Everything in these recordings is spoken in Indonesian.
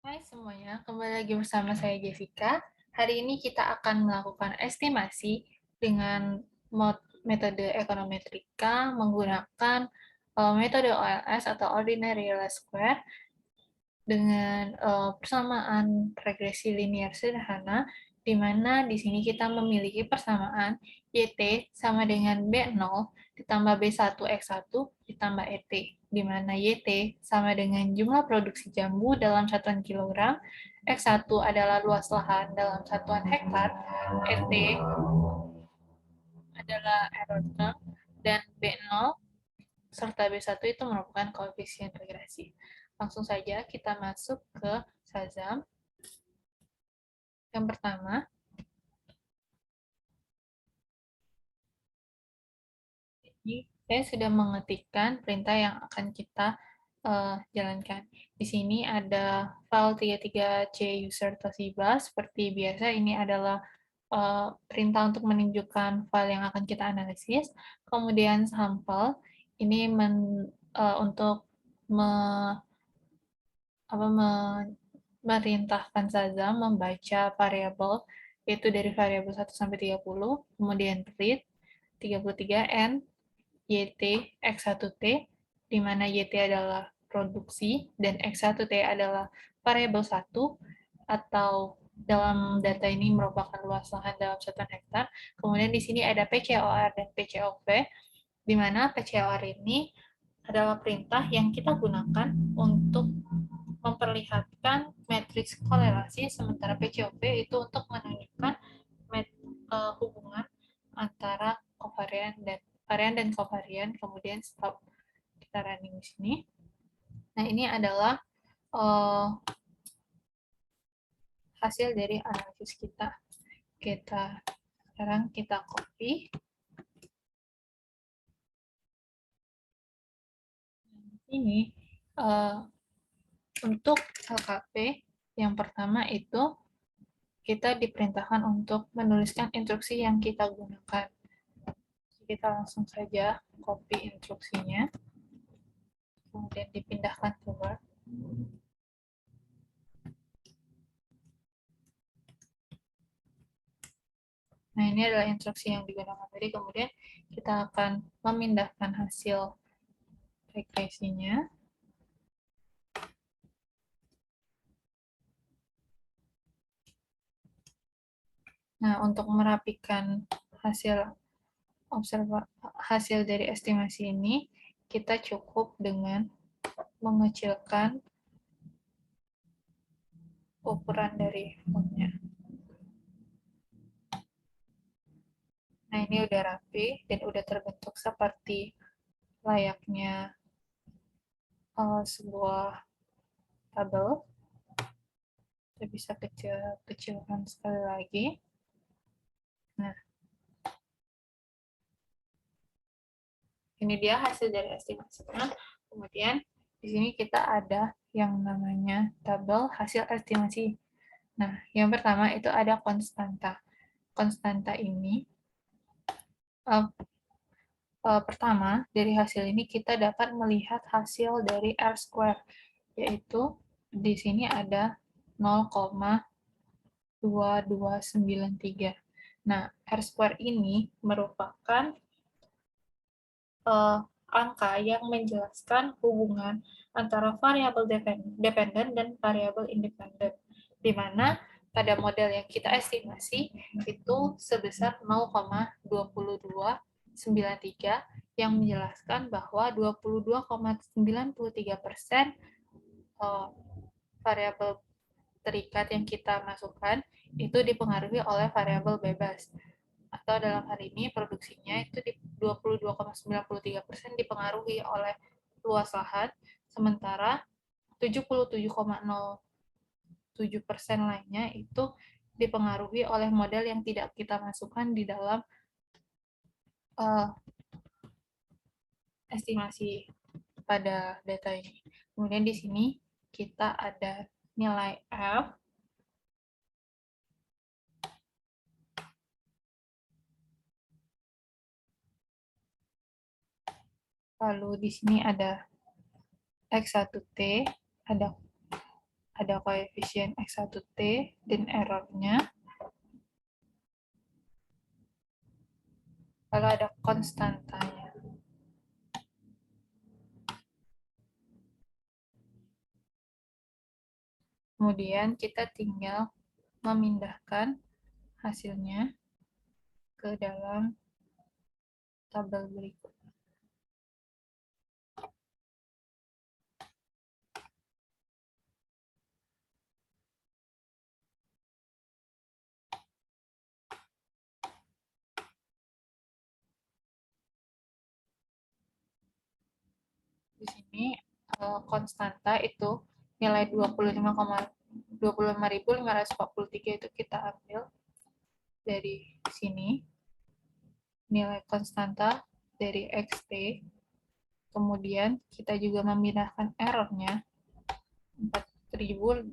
Hai semuanya, kembali lagi bersama saya Jessica. Hari ini kita akan melakukan estimasi dengan metode ekonometrika menggunakan metode OLS atau Ordinary Least Square dengan persamaan regresi linear sederhana, di mana di sini kita memiliki persamaan YT sama dengan B0 ditambah B1X1 ditambah ET, di mana YT sama dengan jumlah produksi jambu dalam satuan kilogram, X1 adalah luas lahan dalam satuan hektar, ET adalah error term, dan B0 serta B1 itu merupakan koefisien regresi. Langsung saja kita masuk ke Shazam. Yang pertama, ini saya sudah mengetikkan perintah yang akan kita jalankan. Di sini ada file 33C user Toshiba. Seperti biasa, ini adalah perintah untuk menunjukkan file yang akan kita analisis. Kemudian sampel, ini untuk me, apa, memerintahkan Shazam membaca variabel, yaitu dari variabel 1 sampai 30, kemudian read 33N, YT, X1T, di mana YT adalah produksi dan X1T adalah variabel 1, atau dalam data ini merupakan luas lahan dalam satuan hektar. Kemudian di sini ada PCOR dan PCOV, di mana PCOR ini adalah perintah yang kita gunakan untuk memperlihatkan matriks korelasi, sementara PCOV itu untuk menunjukkan hubungan antara kovarian dan varian dan kovarian. Kemudian stop, kita running di sini. Nah, ini adalah uh, hasil dari analisis kita. Sekarang kita copy. Ini untuk LKP yang pertama itu kita diperintahkan untuk menuliskan instruksi yang kita gunakan. Kita langsung saja copy instruksinya, kemudian dipindahkan ke Word. Nah, ini adalah instruksi yang digunakan tadi. Kemudian kita akan memindahkan hasil regresinya. Nah, untuk merapikan hasil dari estimasi ini, kita cukup dengan mengecilkan ukuran dari fontnya. Nah, ini udah rapi dan udah terbentuk seperti layaknya sebuah tabel. Kita bisa kecilkan sekali lagi. Nah, ini dia hasil dari estimasinya. Kemudian di sini kita ada yang namanya tabel hasil estimasi. Nah, yang pertama itu ada konstanta. Konstanta ini pertama, dari hasil ini kita dapat melihat hasil dari R square, yaitu di sini ada 0,2293. Nah, R square ini merupakan angka yang menjelaskan hubungan antara variabel dependen dan variabel independen, di mana pada model yang kita estimasi itu sebesar 0,2293, yang menjelaskan bahwa 22,93% variabel terikat yang kita masukkan itu dipengaruhi oleh variabel bebas, atau dalam hal ini produksinya itu di 22,93% dipengaruhi oleh luas lahan, sementara 77,07% lainnya itu dipengaruhi oleh model yang tidak kita masukkan di dalam estimasi pada data ini. Kemudian di sini kita ada nilai F, lalu di sini ada X1T, ada ada koefisien X1T dan errornya, lalu ada konstantanya. Kemudian kita tinggal memindahkan hasilnya ke dalam tabel berikut. Di sini konstanta itu nilai 25.543 itu kita ambil dari sini, nilai konstanta dari XT. Kemudian kita juga memindahkan errornya 4.256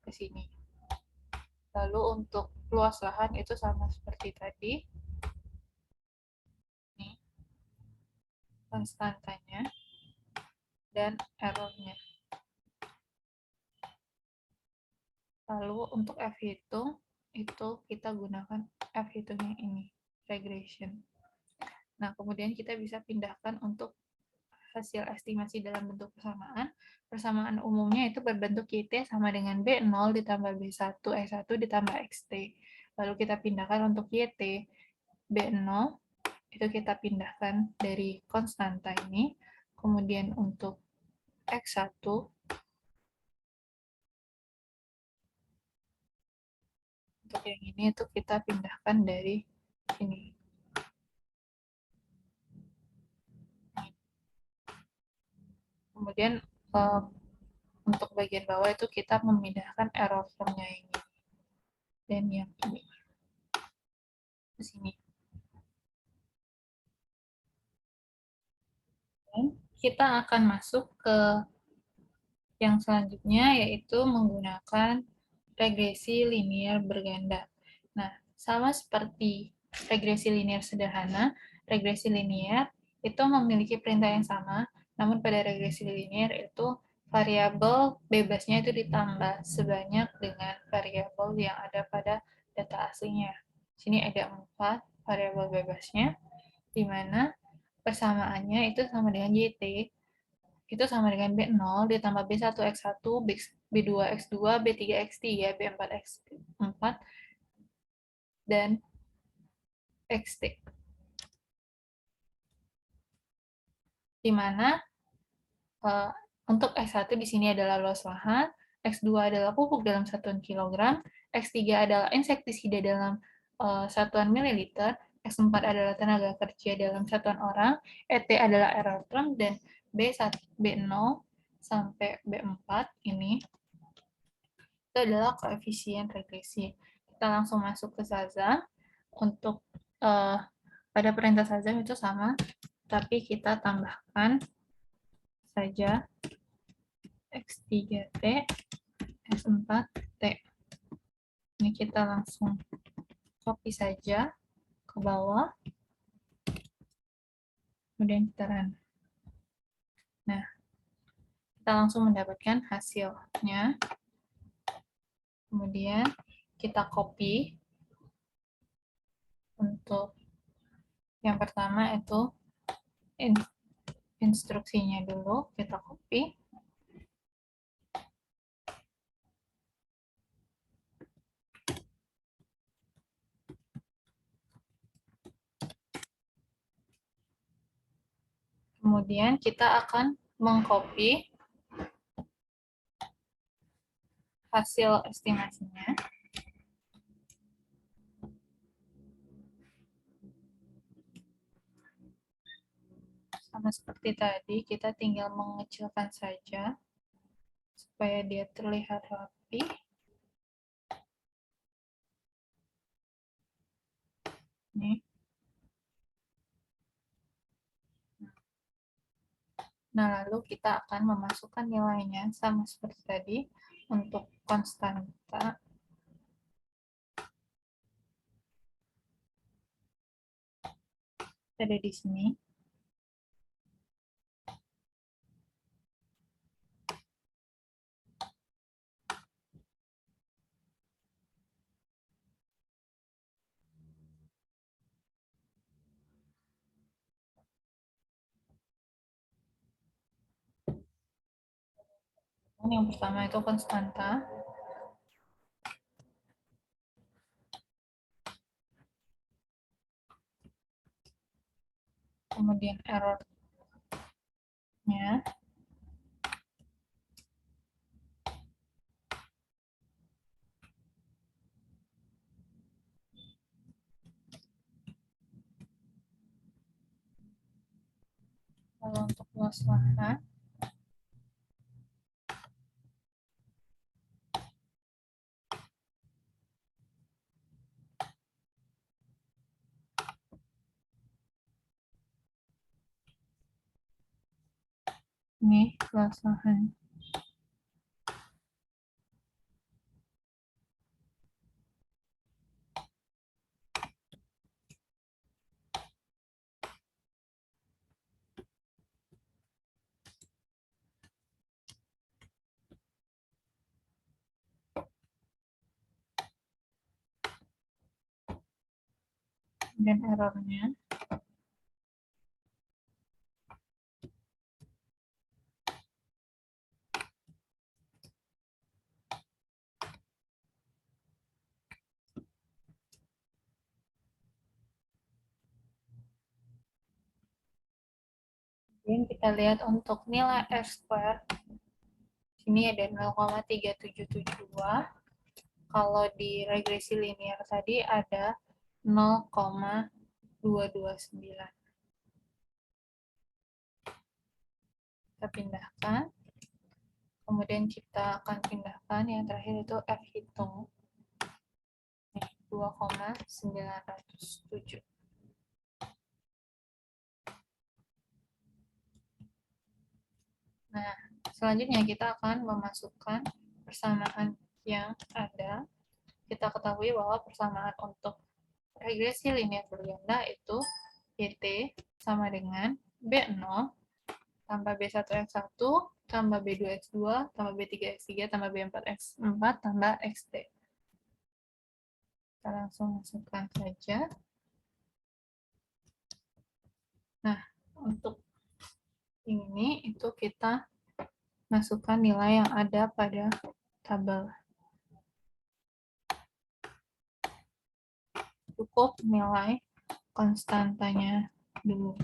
ke sini. Lalu untuk luas lahan itu sama seperti tadi. Ini konstantanya dan errornya. Lalu untuk F hitung, itu kita gunakan F hitung yang ini, regression. Nah, kemudian kita bisa pindahkan untuk hasil estimasi dalam bentuk persamaan. Persamaan umumnya itu berbentuk YT sama dengan B0 ditambah B1, E1 ditambah XT. Lalu kita pindahkan untuk YT, B0, itu kita pindahkan dari konstanta ini. Kemudian untuk X1, untuk yang ini itu kita pindahkan dari sini. Kemudian untuk bagian bawah itu kita memindahkan error term-nya ini dan yang ini ke sini. Dan kita akan masuk ke yang selanjutnya, yaitu menggunakan regresi linear berganda. Nah, sama seperti regresi linear sederhana, regresi linear itu memiliki perintah yang sama, namun pada regresi linear itu variabel bebasnya itu ditambah sebanyak dengan variabel yang ada pada data aslinya. Sini ada 4 variabel bebasnya, di mana persamaannya itu sama dengan YT, itu sama dengan B0 ditambah B1X1, B2X2, B3X3, B4X4, dan XT. Di mana untuk X1 di sini adalah luas lahan, X2 adalah pupuk dalam satuan kilogram, X3 adalah insektisida dalam satuan mililiter, X4 adalah tenaga kerja dalam satuan orang, ET adalah error term, dan B0 sampai B4 ini itu adalah koefisien regresi. Kita langsung masuk ke Shazam. Untuk pada perintah Shazam itu sama, tapi kita tambahkan saja X3T, X4T. Ini kita langsung copy saja ke bawah, kemudian kita run. Nah, kita langsung mendapatkan hasilnya. Kemudian kita copy untuk yang pertama itu instruksinya dulu, kita copy. Kemudian kita akan mengcopy hasil estimasinya. Sama seperti tadi, kita tinggal mengecilkan saja supaya dia terlihat rapi. Nih. Nah, lalu kita akan memasukkan nilainya sama seperti tadi untuk konstanta. Ada di sini. Yang pertama itu konstanta, kemudian errornya, lalu untuk luas lahan, ini luas lahan. Dan errornya, kemudian kita lihat untuk nilai R square, sini ada 0,3772, kalau di regresi linear tadi ada 0,229. Kita pindahkan, kemudian kita akan pindahkan yang terakhir itu F hitung, 2,907. Nah, selanjutnya kita akan memasukkan persamaan yang ada. Kita ketahui bahwa persamaan untuk regresi linear berganda itu YT sama dengan B0 tambah B1X1 tambah B2X2 tambah B3X3 tambah B4X4 tambah XT. Kita langsung masukkan saja. Nah, untuk ini itu kita masukkan nilai yang ada pada tabel. Cukup nilai konstantanya dulu.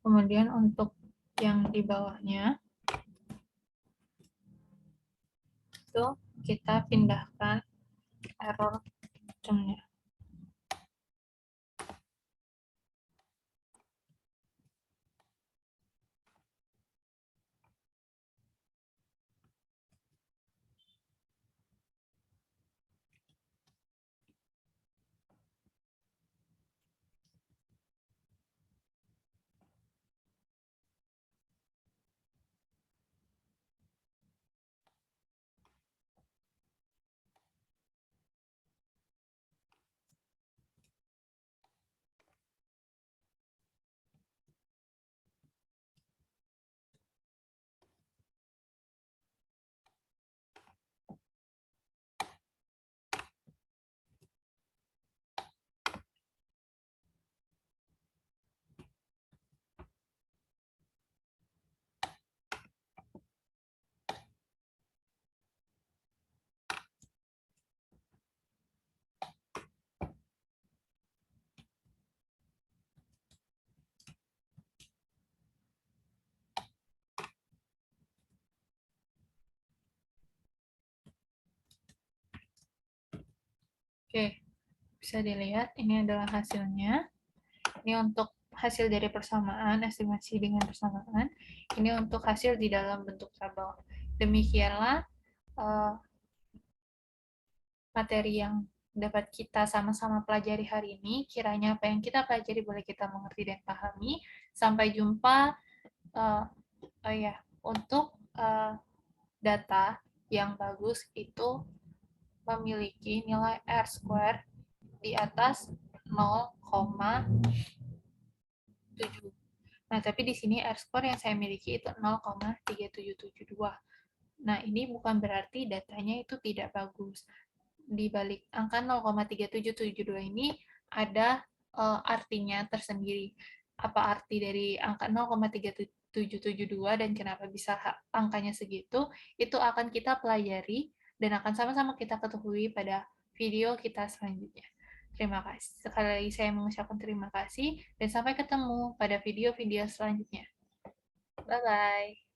Kemudian untuk yang di bawahnya, itu kita pindahkan error termnya. Bisa dilihat, ini adalah hasilnya. Ini untuk hasil dari persamaan, estimasi dengan persamaan. Ini untuk hasil di dalam bentuk tabel. Demikianlah uh, materi yang dapat kita sama-sama pelajari hari ini. Kiranya apa yang kita pelajari boleh kita mengerti dan pahami. Sampai jumpa. Oh ya, untuk data yang bagus itu memiliki nilai R square di atas 0,7. Nah, tapi di sini R square yang saya miliki itu 0,3772. Nah, ini bukan berarti datanya itu tidak bagus. Di balik angka 0,3772 ini ada artinya tersendiri. Apa arti dari angka 0,3772 dan kenapa bisa angkanya segitu, itu akan kita pelajari dan akan sama-sama kita ketahui pada video kita selanjutnya. Terima kasih. Sekali lagi saya mengucapkan terima kasih dan sampai ketemu pada video-video selanjutnya. Bye-bye.